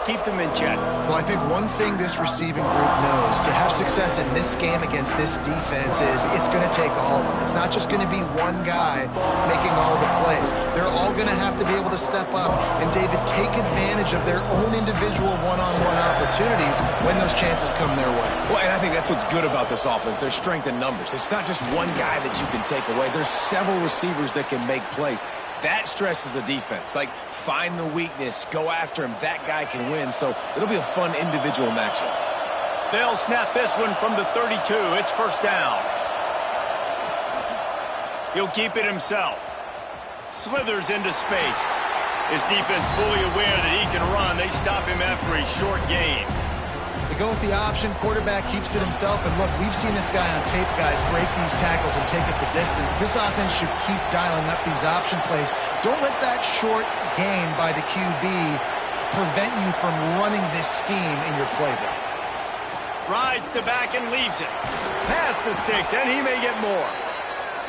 keep them in check. Well, I think one thing this receiving group knows, to have success in this game against this defense, is it's going to take all of them. It's not just going to be one guy making all the plays. They're all going to have to be able to step up and, David, take advantage of their own individual one-on-one opportunities when those chances come their way. Well, and I think that's what's good about this offense, their strength in numbers. It's not just one guy that you can take away. There's several receivers that can make plays. That stresses the defense. Like, find the weakness, go after him. That guy can win. So it'll be a fun individual matchup. They'll snap this one from the 32. It's first down. He'll keep it himself. Slithers into space. His defense fully aware that he can run. They stop him after a short gain. They go with the option. Quarterback keeps it himself. And look, we've seen this guy on tape, guys, break these tackles and take it the distance. This offense should keep dialing up these option plays. Don't let that short gain by the QB prevent you from running this scheme in your playbook. Rides the back and leaves it. Past the sticks, and he may get more.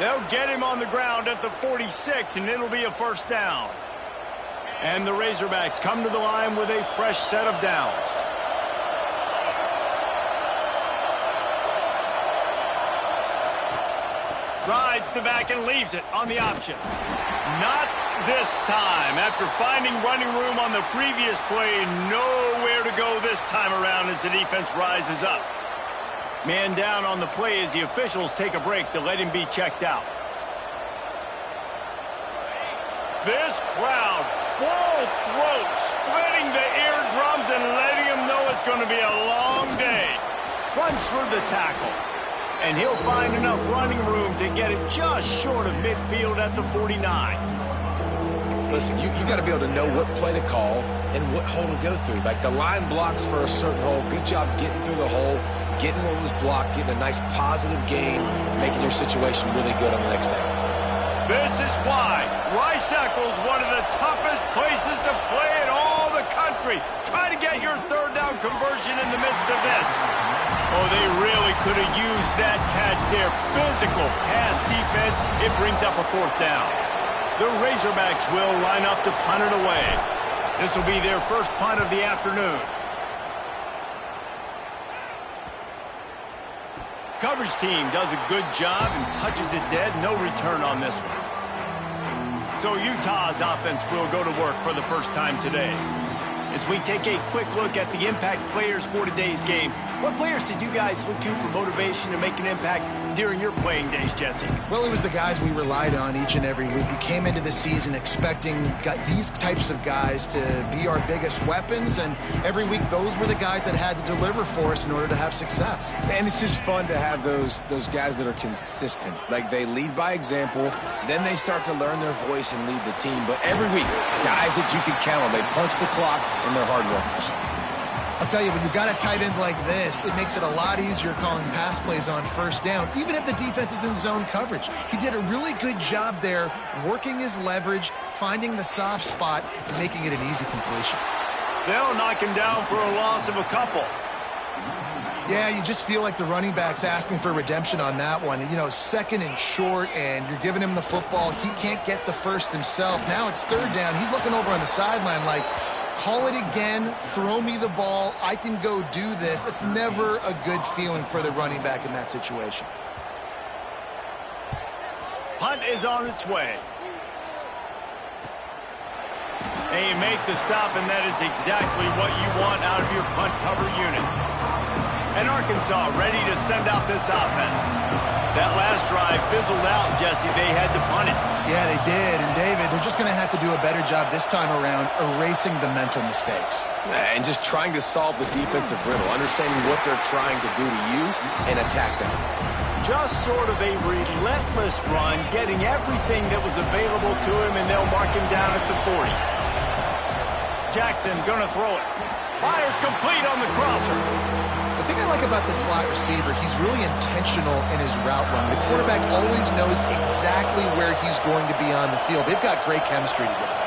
They'll get him on the ground at the 46, and it'll be a first down. And the Razorbacks come to the line with a fresh set of downs. Rides the back and leaves it on the option. Not this time. After finding running room on the previous play, nowhere to go this time around as the defense rises up. Man down on the play as the officials take a break to let him be checked out. This crowd, full throat, splitting the eardrums and letting him know it's going to be a long day. Runs for the tackle. And he'll find enough running room to get it just short of midfield at the 49. Listen, you got to be able to know what play to call and what hole to go through. Like, the line blocks for a certain hole. Good job getting through the hole, getting what was blocked, getting a nice positive gain, making your situation really good on the next down. This is why Rice Eccles, one of the toughest places to play in all the country. Try to get your third down conversion in the midst of this. Oh, they really could have used that catch there. Physical pass defense. It brings up a fourth down. The Razorbacks will line up to punt it away. This will be their first punt of the afternoon. Coverage team does a good job and touches it dead. No return on this one. So Utah's offense will go to work for the first time today. As we take a quick look at the impact players for today's game, what players did you guys look to for motivation to make an impact during your playing days, Jesse? Well, it was the guys we relied on each and every week. We came into the season expecting these types of guys to be our biggest weapons, and every week those were the guys that had to deliver for us in order to have success. And it's just fun to have those guys that are consistent. Like, they lead by example, then they start to learn their voice and lead the team. But every week, guys that you can count on, they punch the clock, and they're hard workers. I'll tell you, when you've got a tight end like this, it makes it a lot easier calling pass plays on first down, even if the defense is in zone coverage. He did a really good job there, working his leverage, finding the soft spot, and making it an easy completion. They'll knock him down for a loss of a couple. Yeah, you just feel like the running back's asking for redemption on that one. You know, second and short, and you're giving him the football. He can't get the first himself. Now it's third down. He's looking over on the sideline like, call it again, throw me the ball, I can go do this. It's never a good feeling for the running back in that situation. Punt is on its way. And you make the stop, and that is exactly what you want out of your punt cover unit. And Arkansas ready to send out this offense. That last drive fizzled out, Jesse. They had to punt it. Yeah, they did. And, David, they're just going to have to do a better job this time around erasing the mental mistakes. And just trying to solve the defensive riddle, understanding what they're trying to do to you and attack them. Just sort of a relentless run, getting everything that was available to him, and they'll mark him down at the 40. Jackson going to throw it. Fires complete on the crosser. The thing I like about this slot receiver, he's really intentional in his route run. The quarterback always knows exactly where he's going to be on the field. They've got great chemistry together.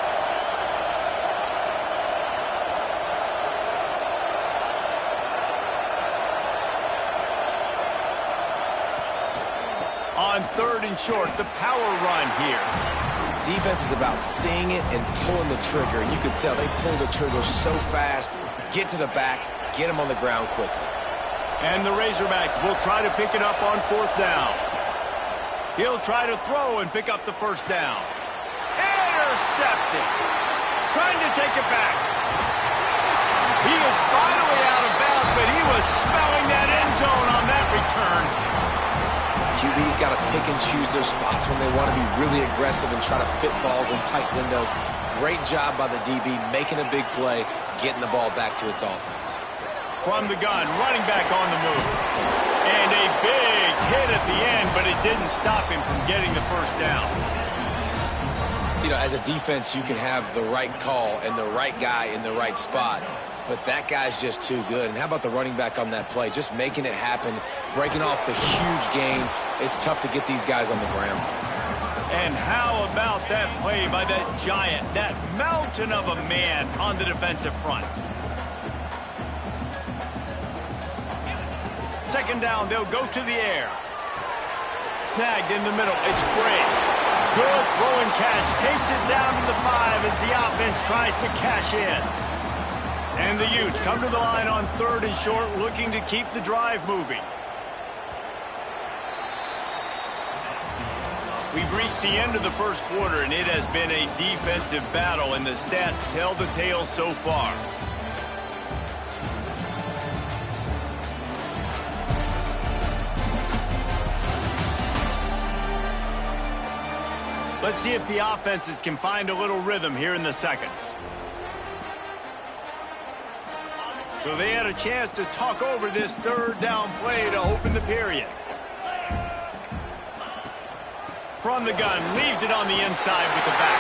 On third and short, the power run here. Defense is about seeing it and pulling the trigger, and you can tell they pull the trigger so fast get to the back, get him on the ground quickly. And the Razorbacks will try to pick it up on 4th down. He'll try to throw and pick up the 1st down. Intercepted. Trying to take it back. He is finally out of bounds, but he was smelling that end zone on that return. QB's got to pick and choose their spots when they want to be really aggressive and try to fit balls in tight windows. Great job by the DB making a big play, getting the ball back to its offense. From the gun, running back on the move. And a big hit at the end, but it didn't stop him from getting the 1st down. You know, as a defense, you can have the right call and the right guy in the right spot, but that guy's just too good. And how about the running back on that play? Just making it happen, breaking off the huge gain. It's tough to get these guys on the ground. And how about that play by that giant, that mountain of a man on the defensive front? 2nd down, they'll go to the air. Snagged in the middle, it's Gray. Good throw and catch, takes it down to the 5 as the offense tries to cash in. And the Utes come to the line on 3rd and short, looking to keep the drive moving. We've reached the end of the 1st quarter, and it has been a defensive battle, and the stats tell the tale so far. Let's see if the offenses can find a little rhythm here in the 2nd. So they had a chance to talk over this 3rd down play to open the period. From the gun, leaves it on the inside with the back.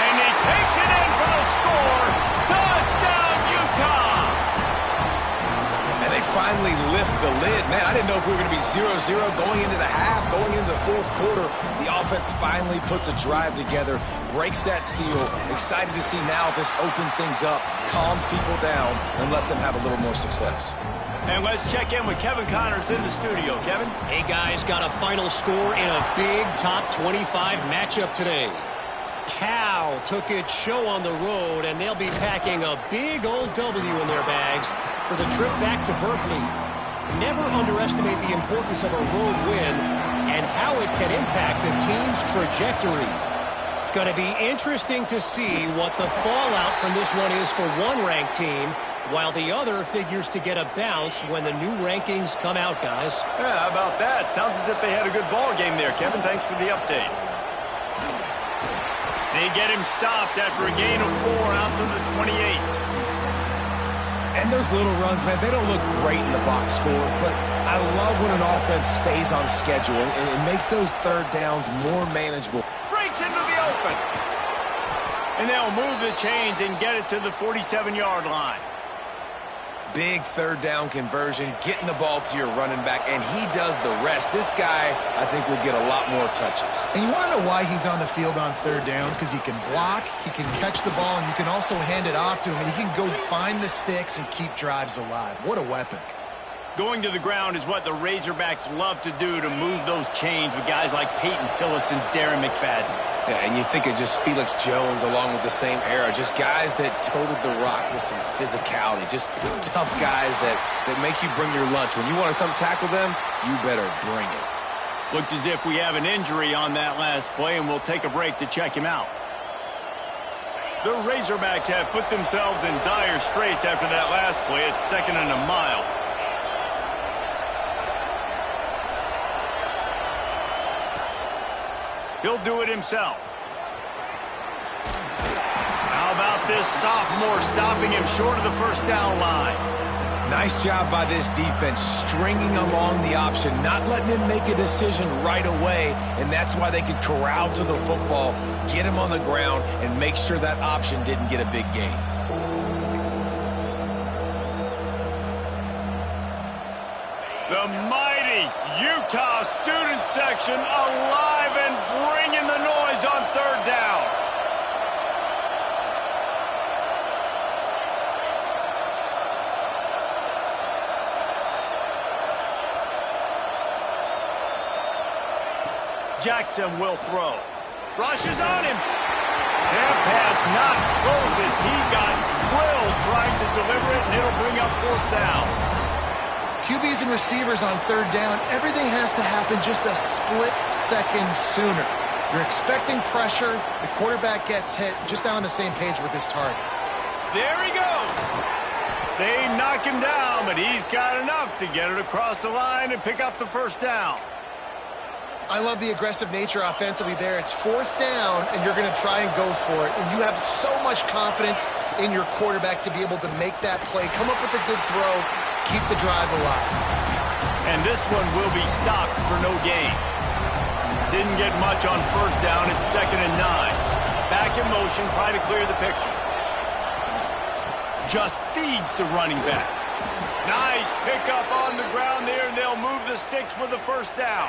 And he takes it in for the score. Touchdown, Utah! And they finally lift the lid. Man, I didn't know if we were going to be 0-0 going into the half, going into the 4th quarter. The offense finally puts a drive together, breaks that seal. Excited to see now if this opens things up, calms people down, and lets them have a little more success. And let's check in with Kevin Connors in the studio. Kevin? Hey, guys, got a final score in a big top 25 matchup today. Cal took its show on the road, and they'll be packing a big old W in their bags for the trip back to Berkeley. Never underestimate the importance of a road win and how it can impact a team's trajectory. Going to be interesting to see what the fallout from this one is for one ranked team, while the other figures to get a bounce when the new rankings come out, guys. Yeah, how about that? Sounds as if they had a good ball game there, Kevin. Thanks for the update. They get him stopped after a gain of 4 out to the 28. And those little runs, man, they don't look great in the box score, but I love when an offense stays on schedule and it makes those 3rd downs more manageable. Breaks into the open. And they'll move the chains and get it to the 47-yard line. Big 3rd down conversion, getting the ball to your running back, and he does the rest. This guy, I think, will get a lot more touches. And you want to know why he's on the field on 3rd down? Because he can block, he can catch the ball, and you can also hand it off to him, and he can go find the sticks and keep drives alive. What a weapon. Going to the ground is what the Razorbacks love to do to move those chains with guys like Peyton Hillis and Darren McFadden. Yeah, and you think of just Felix Jones along with the same era, just guys that toted the rock with some physicality, just tough guys that make you bring your lunch. When you want to come tackle them, you better bring it. Looks as if we have an injury on that last play, and we'll take a break to check him out. The Razorbacks have put themselves in dire straits after that last play. It's 2nd and a mile. He'll do it himself. How about this sophomore stopping him short of the 1st down line? Nice job by this defense, stringing along the option, not letting him make a decision right away, and that's why they could corral to the football, get him on the ground, and make sure that option didn't get a big gain. The mighty Utah student section alive and bringing the noise on 3rd down. Jackson will throw. Rushes on him. That pass not close as he got drilled trying to deliver it, and it'll bring up fourth down. QBs and receivers on third down, everything has to happen just a split second sooner. You're expecting pressure, the quarterback gets hit, just not on the same page with his target. There he goes. They knock him down, but he's got enough to get it across the line and pick up the first down. I love the aggressive nature offensively there. It's fourth down, and you're going to try and go for it. And you have so much confidence in your quarterback to be able to make that play, come up with a good throw, keep the drive alive. And this one will be stopped for no gain. Didn't get much on first down. It's 2nd and 9. Back in motion, try to clear the picture. Just feeds the running back. Nice pickup on the ground there, and they'll move the sticks with the first down.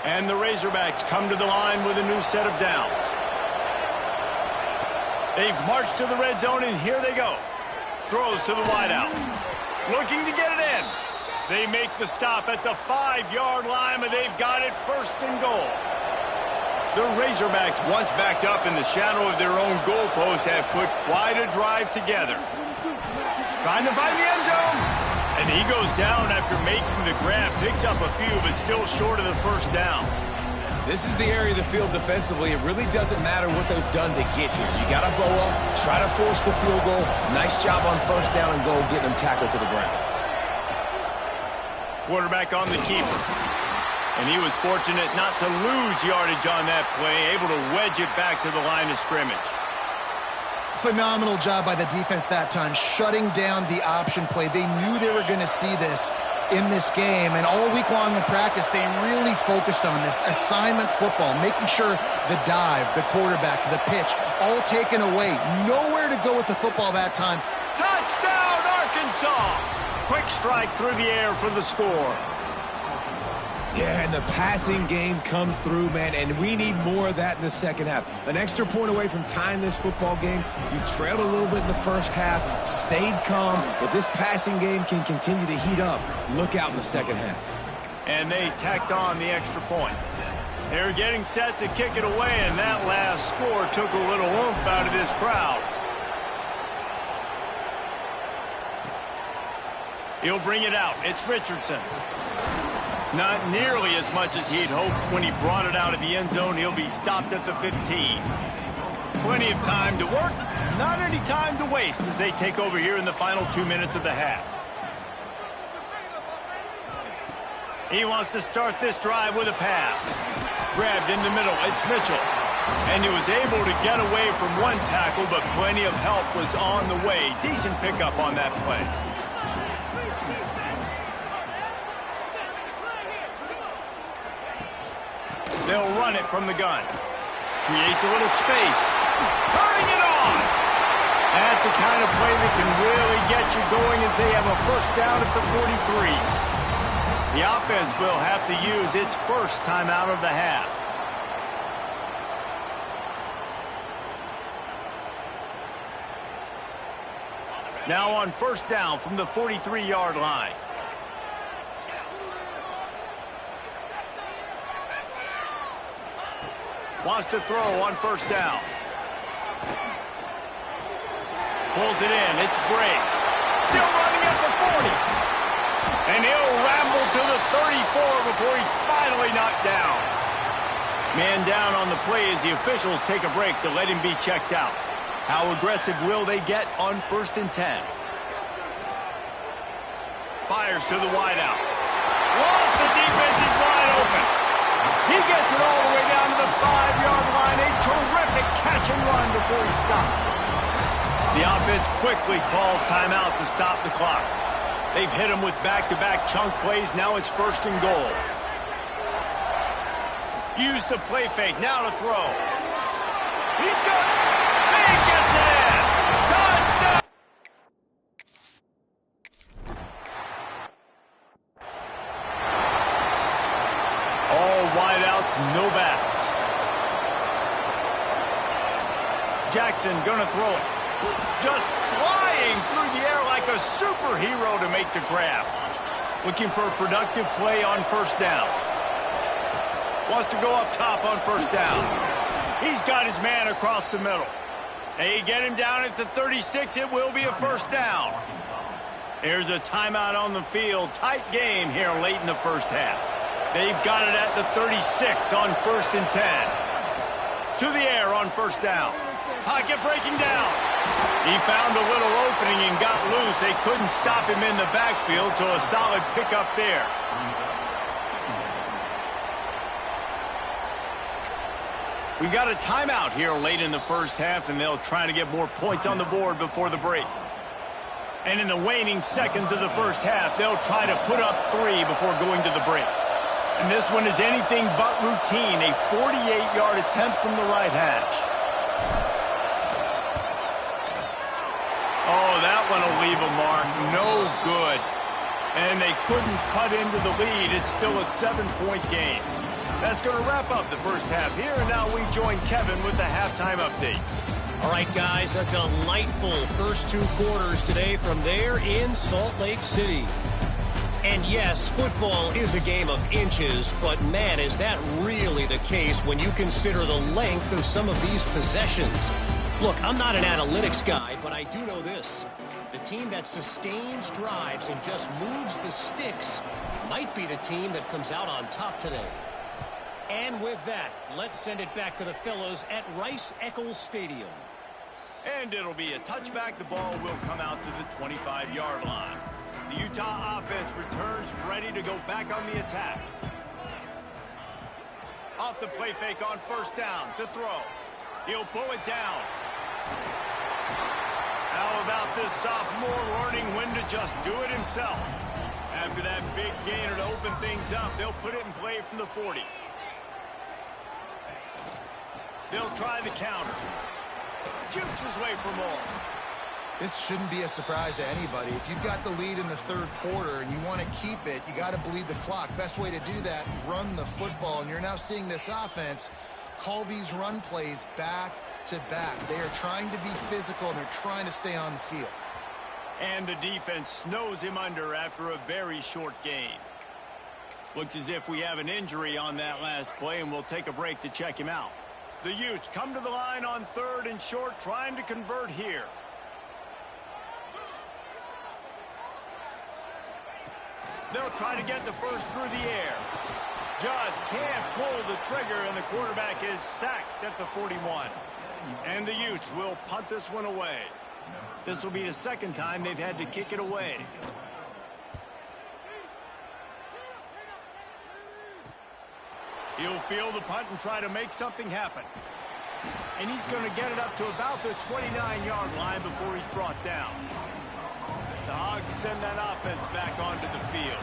And the Razorbacks come to the line with a new set of downs. They've marched to the red zone, and here they go. Throws to the wideout. Looking to get it in. They make the stop at the 5-yard line, and they've got it 1st and goal. The Razorbacks, once backed up in the shadow of their own goalpost, have put quite a drive together. Trying to find the end zone. And he goes down after making the grab. Picks up a few, but still short of the first down. This is the area of the field defensively. It really doesn't matter what they've done to get here. You got to bow up, try to force the field goal. Nice job on first down and goal, getting them tackled to the ground. Quarterback on the keeper. And he was fortunate not to lose yardage on that play, able to wedge it back to the line of scrimmage. Phenomenal job by the defense that time, shutting down the option play. They knew they were going to see this in this game, and all week long in practice, they really focused on this assignment football, making sure the dive, the quarterback, the pitch, all taken away. Nowhere to go with the football that time. Touchdown, Arkansas! Quick strike through the air for the score. Yeah, and the passing game comes through, man, and we need more of that in the second half. An extra point away from tying this football game. You trailed a little bit in the first half, stayed calm. If this passing game can continue to heat up, look out in the second half. And they tacked on the extra point. They're getting set to kick it away, and that last score took a little oomph out of this crowd. He'll bring it out. It's Richardson. Not nearly as much as he'd hoped when he brought it out of the end zone. He'll be stopped at the 15. Plenty of time to work, not any time to waste as they take over here in the final 2 minutes of the half. He wants to start this drive with a pass. Grabbed in the middle, it's Mitchell. And he was able to get away from one tackle, but plenty of help was on the way. Decent pickup on that play. They'll run it from the gun. Creates a little space. Turning it on! That's the kind of play that can really get you going as they have a first down at the 43. The offense will have to use its first timeout of the half. Now on first down from the 43-yard line. Wants to throw on first down. Pulls it in. It's Bray. Still running at the 40. And he'll ramble to the 34 before he's finally knocked down. Man down on the play as the officials take a break to let him be checked out. How aggressive will they get on 1st and 10? Fires to the wideout. Lost the defense is wide open. He gets it all the way down to the 5-yard line. A terrific catch and run before he stopped. The offense quickly calls timeout to stop the clock. They've hit him with back-to-back chunk plays. Now it's 1st and goal. Use the play fake. Now to throw. He's got it. He gets it in. Touchdown. All wideouts, no backs. Jackson gonna throw it. Just flying through the air like a superhero to make the grab. Looking for a productive play on first down. Wants to go up top on first down. He's got his man across the middle. They get him down at the 36. It will be a first down. Here's a timeout on the field. Tight game here late in the first half. They've got it at the 36 on 1st and 10. To the air on first down. Pocket breaking down. He found a little opening and got loose. They couldn't stop him in the backfield, so a solid pickup there. We got a timeout here late in the first half, and they'll try to get more points on the board before the break. And in the waning seconds of the first half, they'll try to put up 3 before going to the break. And this one is anything but routine, a 48-yard attempt from the right hash. Oh, that one will leave a mark. No good. And they couldn't cut into the lead. It's still a 7-point game. That's going to wrap up the first half here, and now we join Kevin with the halftime update. All right, guys, a delightful first 2 quarters today from there in Salt Lake City. And yes, football is a game of inches, but man, is that really the case when you consider the length of some of these possessions. Look, I'm not an analytics guy, but I do know this. The team that sustains drives and just moves the sticks might be the team that comes out on top today. And with that, let's send it back to the fellows at Rice-Eccles Stadium. And it'll be a touchback. The ball will come out to the 25-yard line. The Utah offense returns ready to go back on the attack. Off the play fake on first down to throw. He'll pull it down. How about this sophomore learning when to just do it himself? After that big gainer to open things up, they'll put it in play from the 40. They'll try the counter. Jukes his way for more. This shouldn't be a surprise to anybody. If you've got the lead in the third quarter and you want to keep it, you got to bleed the clock. Best way to do that, run the football. And you're now seeing this offense call these run plays back to back. They are trying to be physical, and they're trying to stay on the field. And the defense snows him under after a very short gain. Looks as if we have an injury on that last play, and we'll take a break to check him out. The Utes come to the line on 3rd and short, trying to convert here. They'll try to get the first through the air. Just can't pull the trigger, and the quarterback is sacked at the 41. And the Utes will punt this one away. This will be the second time they've had to kick it away. He'll field the punt and try to make something happen. And he's going to get it up to about the 29-yard line before he's brought down. The Hogs send that offense back onto the field.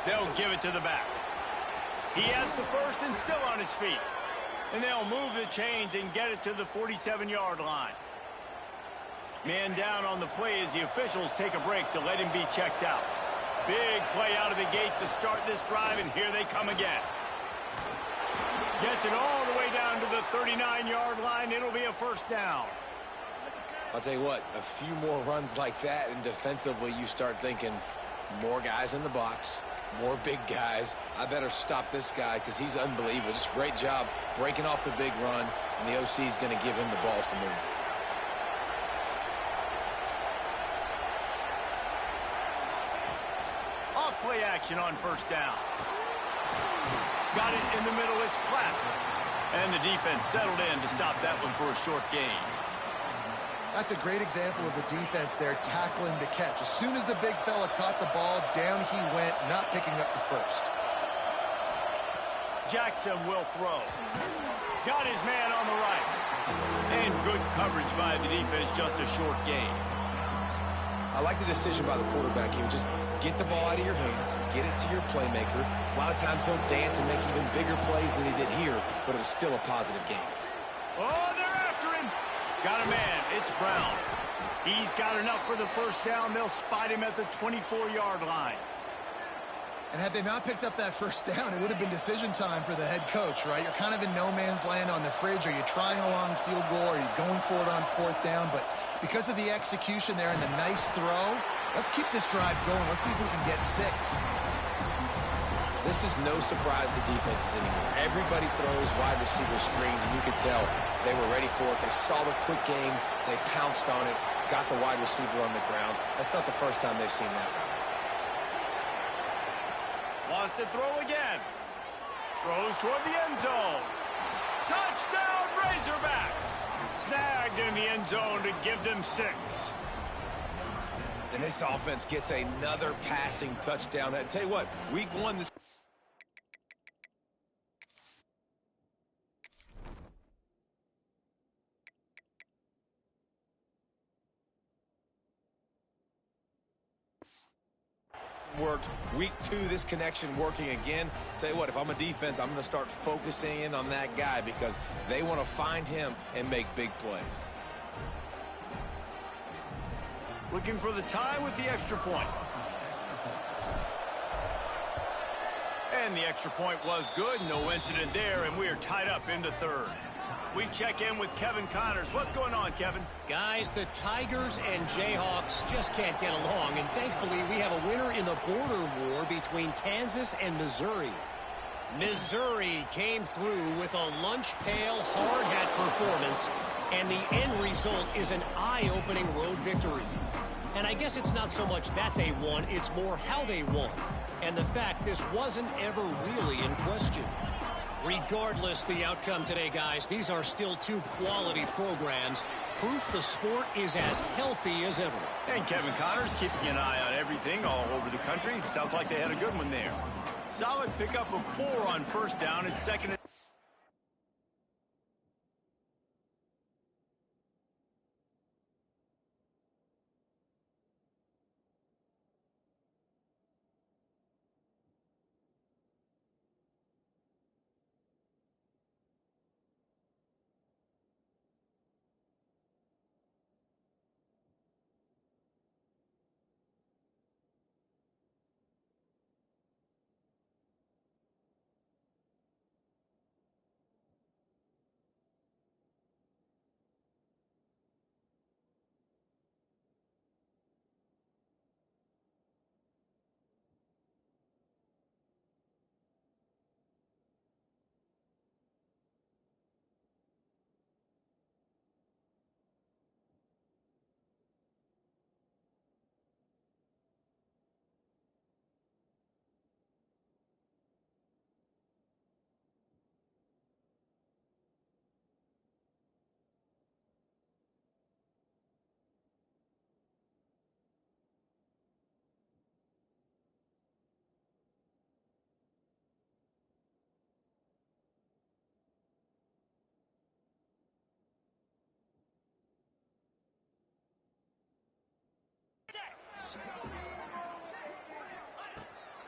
They'll give it to the back. He has the first and still on his feet. And they'll move the chains and get it to the 47-yard line. Man down on the play as the officials take a break to let him be checked out. Big play out of the gate to start this drive, and here they come again. Gets it all the way down to the 39-yard line. It'll be a first down. I'll tell you what, a few more runs like that, and defensively you start thinking more guys in the box, more big guys. I better stop this guy because he's unbelievable. Just great job breaking off the big run, and the OC is going to give him the ball some more. Play action on first down. Got it in the middle. It's Platt. And the defense settled in to stop that one for a short gain. That's a great example of the defense there tackling the catch. As soon as the big fella caught the ball, down he went, not picking up the first. Jackson will throw. Got his man on the right. And good coverage by the defense, just a short gain. I like the decision by the quarterback here. Just get the ball out of your hands, get it to your playmaker. A lot of times he'll dance and make even bigger plays than he did here, but it was still a positive game. Oh, they're after him. Got a man. It's Brown. He's got enough for the first down. They'll spot him at the 24-yard line. And had they not picked up that first down, it would have been decision time for the head coach, right? You're kind of in no man's land on the fridge. Are you trying a long field goal? Are you going for it on fourth down? But because of the execution there and the nice throw, let's keep this drive going. Let's see if we can get 6. This is no surprise to defenses anymore. Everybody throws wide receiver screens, and you could tell they were ready for it. They saw the quick game. They pounced on it, got the wide receiver on the ground. That's not the first time they've seen that. Wants to throw again. Throws toward the end zone. Touchdown, Razorbacks! Snagged in the end zone to give them 6. And this offense gets another passing touchdown. I tell you what, week 1, this worked. Week 2, this connection working again. Tell you what, if I'm a defense, I'm going to start focusing in on that guy because they want to find him and make big plays. Looking for the tie with the extra point. And the extra point was good. No incident there, and we are tied up in the 3rd. We check in with Kevin Connors. What's going on, Kevin? Guys, the Tigers and Jayhawks just can't get along, and thankfully we have a winner in the border war between Kansas and Missouri. Missouri came through with a lunch pail hard hat performance, and the end result is an eye-opening road victory. And I guess it's not so much that they won, it's more how they won. And the fact this wasn't ever really in question. Regardless the outcome today, guys, these are still 2 quality programs. Proof the sport is as healthy as ever. And Kevin Connors keeping an eye on everything all over the country. Sounds like they had a good one there. Solid pickup of 4 on first down and second.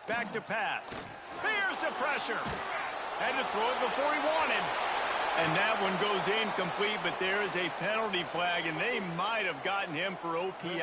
Back to pass. Here's the pressure. Had to throw it before he wanted. And that one goes incomplete, but there is a penalty flag, and they might have gotten him for OPI.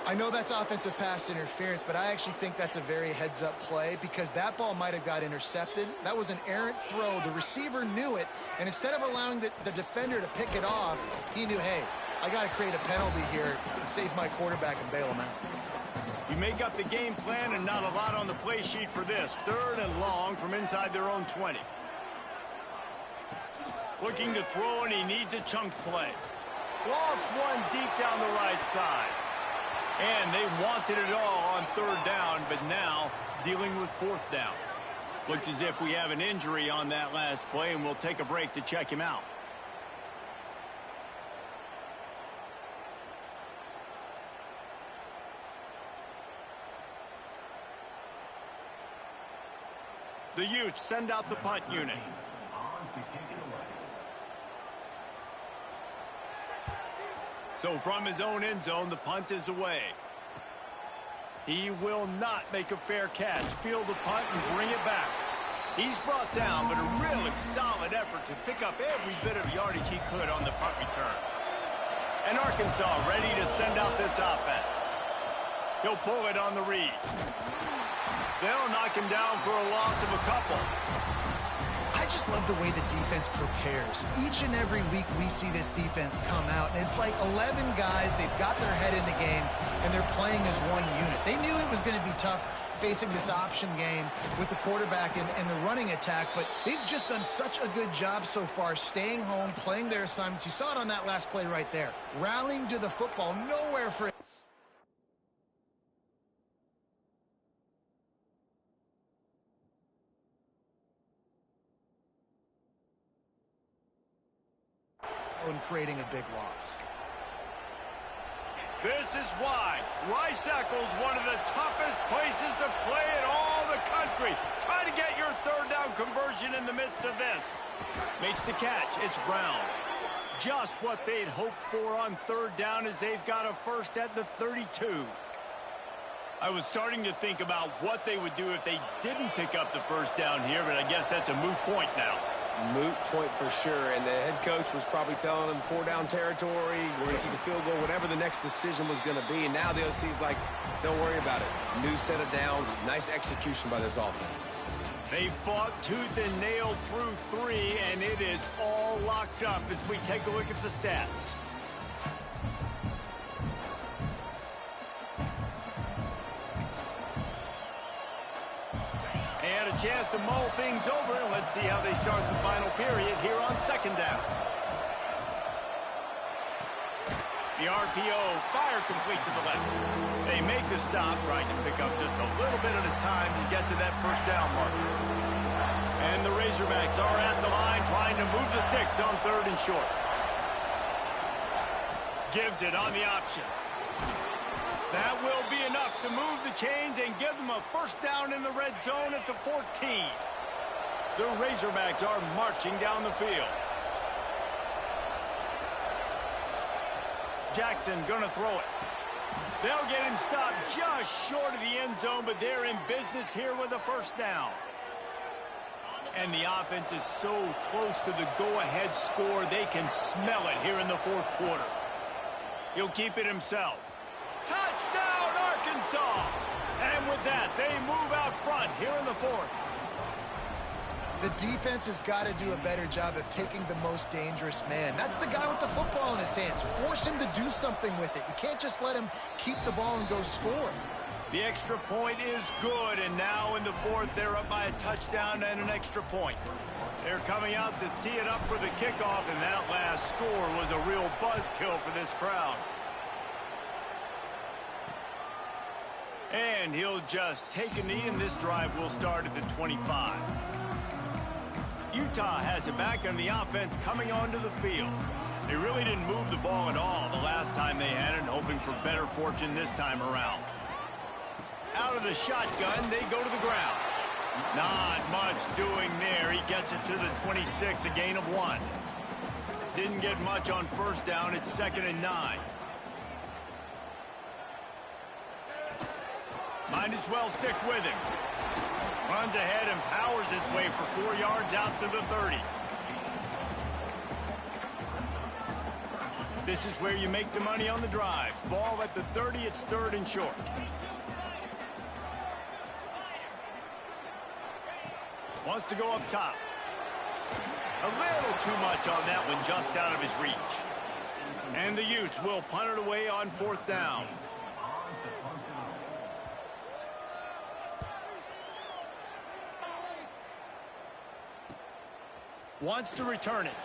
I know that's offensive pass interference, but I actually think that's a very heads-up play because that ball might have got intercepted. That was an errant throw. The receiver knew it, and instead of allowing the defender to pick it off, he knew, hey, I got to create a penalty here and save my quarterback and bail him out. You make up the game plan and not a lot on the play sheet for this. 3rd and long from inside their own 20. Looking to throw, and he needs a chunk play. Lost one deep down the right side. And they wanted it all on 3rd down, but now dealing with 4th down. Looks as if we have an injury on that last play, and we'll take a break to check him out. The Utes send out the punt unit. So from his own end zone, the punt is away. He will not make a fair catch. Field the punt and bring it back. He's brought down, but a really solid effort to pick up every bit of yardage he could on the punt return. And Arkansas ready to send out this offense. He'll pull it on the read. They'll knock him down for a loss of a couple. I just love the way the defense prepares. Each and every week we see this defense come out, and it's like 11 guys, they've got their head in the game, and they're playing as one unit. They knew it was going to be tough facing this option game with the quarterback and the running attack, but they've just done such a good job so far staying home, playing their assignments. You saw it on that last play right there. Rallying to the football, nowhere for it. And creating a big loss. This is why Rice-Eccles, one of the toughest places to play in all the country. Try to get your third down conversion in the midst of this. Makes the catch. It's Brown. Just what they'd hoped for on third down as they've got a first at the 32. I was starting to think about what they would do if they didn't pick up the first down here, but I guess that's a moot point now. Moot point for sure, and the head coach was probably telling them 4-down territory, we're going to keep a field goal, whatever the next decision was going to be, and now the OC's like, don't worry about it. New set of downs, nice execution by this offense. They fought tooth and nail through 3, and it is all locked up as we take a look at the stats. And a chance to mull things over, and let's see how they start the final period here on second down. The RPO, fire complete to the left. They make the stop, trying to pick up just a little bit at a time to get to that first down marker. And the Razorbacks are at the line, trying to move the sticks on third and short. Gives it on the option. That will be enough to move the chains and give them a first down in the red zone at the 14. The Razorbacks are marching down the field. Jackson gonna throw it. They'll get him stopped just short of the end zone, but they're in business here with a first down. And the offense is so close to the go-ahead score, they can smell it here in the fourth quarter. He'll keep it himself. Touchdown, Arkansas! And with that, they move out front here in the fourth. The defense has got to do a better job of taking the most dangerous man. That's the guy with the football in his hands. Force him to do something with it. You can't just let him keep the ball and go score. The extra point is good, and now in the fourth, they're up by a touchdown and an extra point. They're coming out to tee it up for the kickoff, and that last score was a real buzzkill for this crowd. And he'll just take a knee, and this drive will start at the 25. Utah has it back on the offense coming onto the field. They really didn't move the ball at all the last time they had it, hoping for better fortune this time around. Out of the shotgun, they go to the ground. Not much doing there. He gets it to the 26, a gain of 1. Didn't get much on first down. It's 2nd and 9. Might as well stick with him. Runs ahead and powers his way for 4 yards out to the 30. This is where you make the money on the drive. Ball at the 30, it's 3rd and short. Wants to go up top. A little too much on that one, just out of his reach. And the Utes will punt it away on 4th down. Wants to return it.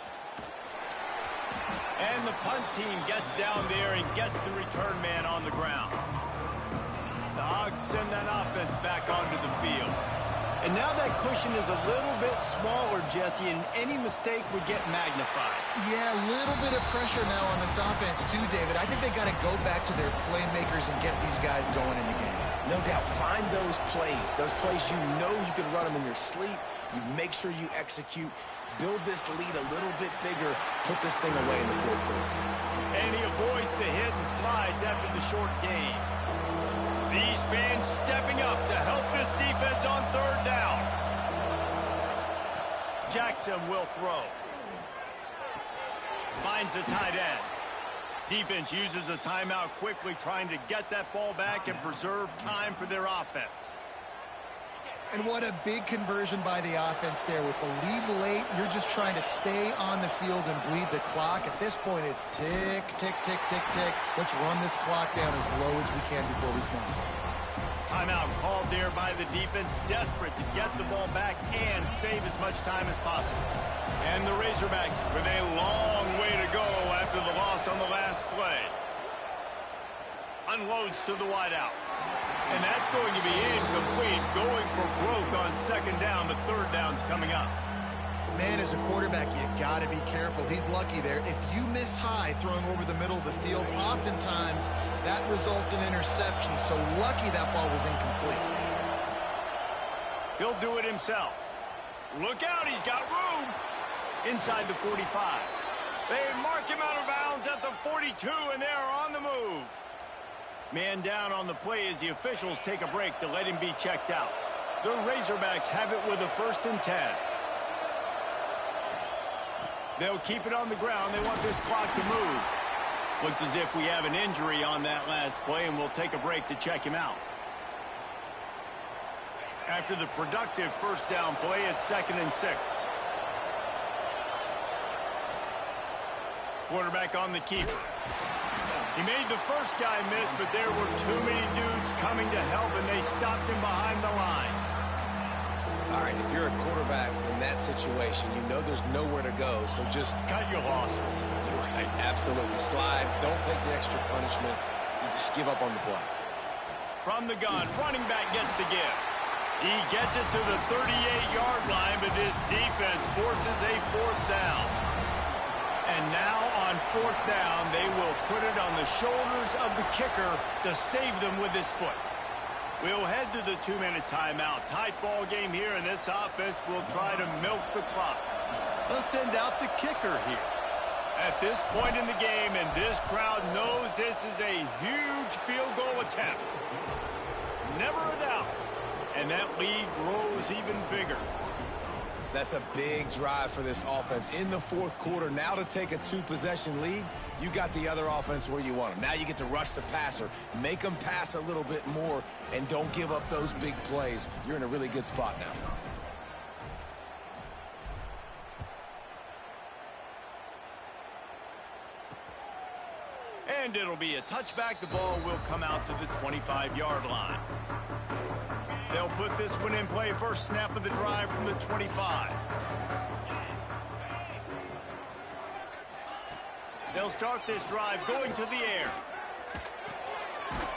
And the punt team gets down there and gets the return man on the ground. The Hogs send that offense back onto the field. And now that cushion is a little bit smaller, Jesse, and any mistake would get magnified. Yeah, a little bit of pressure now on this offense too, David. I think they got to go back to their playmakers and get these guys going in the game. No doubt. Find those plays you know you can run them in your sleep. You make sure you execute. Build this lead a little bit bigger. Put this thing away in the fourth quarter. And he avoids the hit and slides after the short gain. These fans stepping up to help this defense on 3rd down. Jackson will throw. Finds the tight end. Defense uses a timeout quickly, trying to get that ball back and preserve time for their offense. And what a big conversion by the offense there. With the lead late, you're just trying to stay on the field and bleed the clock. At this point, it's tick, tick, tick, tick, tick. Let's run this clock down as low as we can before we snap. Timeout called there by the defense, desperate to get the ball back and save as much time as possible. And the Razorbacks with a long way to go after the loss on the last play. Unloads to the wideout. And that's going to be incomplete, going for growth on second down, but third down's coming up. Man, as a quarterback, you got to be careful. He's lucky there. If you miss high throwing over the middle of the field, oftentimes that results in interception. So lucky that ball was incomplete. He'll do it himself. Look out, he's got room. Inside the 45. They mark him out of bounds at the 42, and they are on the move. Man down on the play as the officials take a break to let him be checked out. The Razorbacks have it with a 1st and 10. They'll keep it on the ground. They want this clock to move. Looks as if we have an injury on that last play, and we'll take a break to check him out. After the productive first down play, it's 2nd and 6. Quarterback on the keeper. He made the first guy miss, but there were too many dudes coming to help, and they stopped him behind the line. All right, if you're a quarterback in that situation, you know there's nowhere to go, so just cut your losses. You're right, absolutely. Slide, don't take the extra punishment. You just give up on the play. From the gun, running back gets the give. He gets it to the 38-yard line, but this defense forces a 4th down. And now on 4th down, they will put it on the shoulders of the kicker to save them with his foot. We'll head to the 2-minute timeout. Tight ball game here, and this offense will try to milk the clock. They'll send out the kicker here. At this point in the game, and this crowd knows this is a huge field goal attempt. Never a doubt. And that lead grows even bigger. That's a big drive for this offense in the 4th quarter. Now to take a 2-possession lead, you got the other offense where you want them. Now you get to rush the passer, make them pass a little bit more, and don't give up those big plays. You're in a really good spot now. And it'll be a touchback. The ball will come out to the 25-yard line. They'll put this one in play. First snap of the drive from the 25. They'll start this drive going to the air.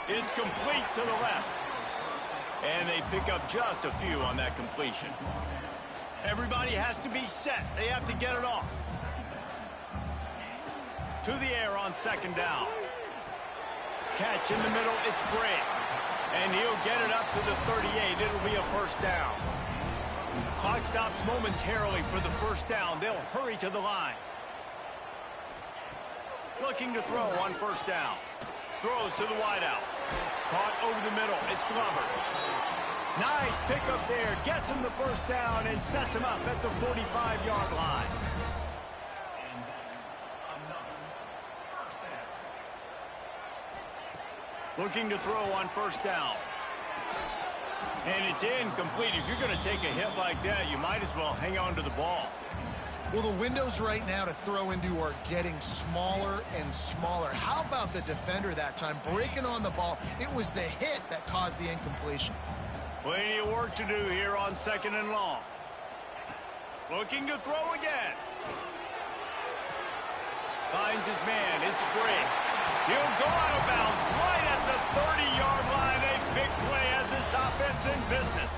It's complete to the left. And they pick up just a few on that completion. Everybody has to be set. They have to get it off. To the air on 2nd down. Catch in the middle. It's Bray. And he'll get it up to the 38. It'll be a 1st down. Clock stops momentarily for the 1st down. They'll hurry to the line. Looking to throw on 1st down. Throws to the wideout. Caught over the middle. It's Glover. Nice pickup there. Gets him the 1st down and sets him up at the 45-yard line. Looking to throw on 1st down. And it's incomplete. If you're going to take a hit like that, you might as well hang on to the ball. Well, the windows right now to throw into are getting smaller and smaller. How about the defender that time breaking on the ball? It was the hit that caused the incompletion. Plenty of work to do here on 2nd and long. Looking to throw again. Finds his man. It's Bray. He'll go out of bounds right at the 30-yard line. A big play as this offense in business.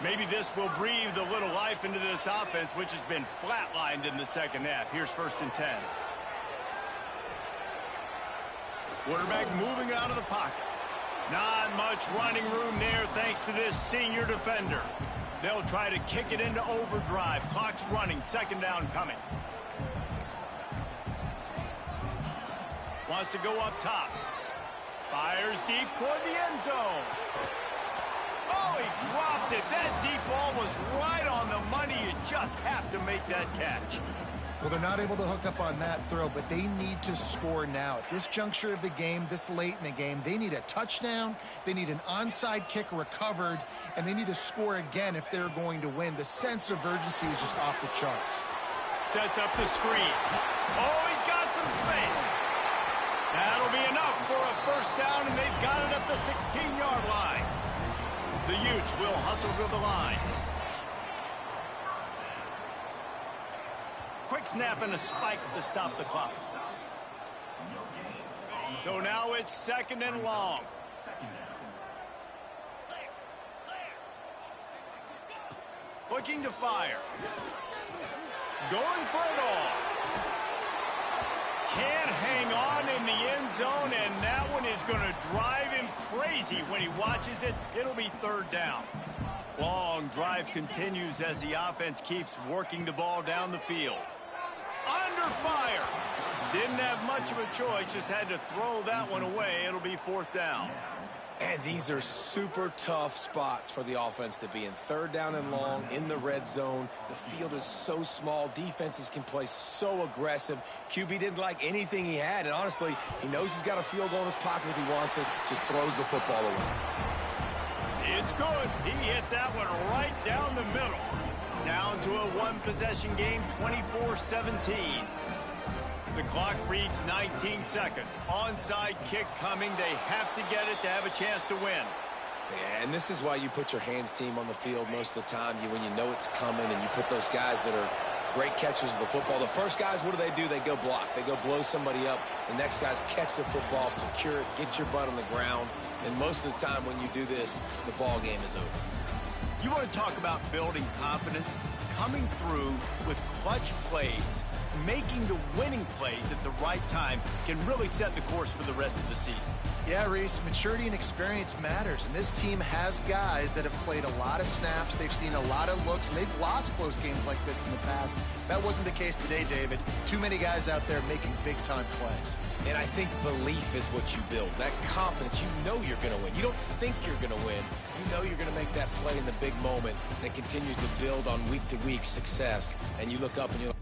Maybe this will breathe a little life into this offense, which has been flatlined in the 2nd half. Here's 1st and 10. Quarterback moving out of the pocket. Not much running room there thanks to this senior defender. They'll try to kick it into overdrive. Clock's running. 2nd down coming. Wants to go up top. Fires deep toward the end zone. Oh, he dropped it. That deep ball was right on the money. You just have to make that catch. Well, they're not able to hook up on that throw, but they need to score now. At this juncture of the game, this late in the game, they need a touchdown, they need an onside kick recovered, and they need to score again if they're going to win. The sense of urgency is just off the charts. Sets up the screen. Oh, he's got some space. That'll be enough for a first down, and they've got it at the 16-yard line. The Utes will hustle to the line. Quick snap and a spike to stop the clock. So now it's 2nd and long. Looking to fire. Going for it all. Can't hang on in the end zone, and that one is going to drive him crazy when he watches it. It'll be 3rd down. Long drive continues as the offense keeps working the ball down the field. Under fire. Didn't have much of a choice, just had to throw that one away. It'll be 4th down. And these are super tough spots for the offense to be in. 3rd down and long in the red zone. The field is so small. Defenses can play so aggressive. QB didn't like anything he had, and honestly, he knows he's got a field goal in his pocket if he wants it. Just throws the football away. It's good. He hit that one right down the middle. Down to a one-possession game, 24-17. The clock reads 19 seconds. Onside kick coming. They have to get it to have a chance to win. Yeah, and this is why you put your hands team on the field most of the time. When you know it's coming, and you put those guys that are great catchers of the football. The first guys, what do? They go block. They go blow somebody up. The next guys catch the football, secure it, get your butt on the ground. And most of the time when you do this, the ball game is over. You want to talk about building confidence? Coming through with clutch plays, making the winning plays at the right time can really set the course for the rest of the season. Yeah, Reese, maturity and experience matters, and this team has guys that have played a lot of snaps, they've seen a lot of looks, and they've lost close games like this in the past. That wasn't the case today, David. Too many guys out there making big-time plays. And I think belief is what you build. That confidence, you know you're going to win. You don't think you're going to win. You know you're going to make that play in the big moment that continues to build on week-to-week success. And you look up and you're like,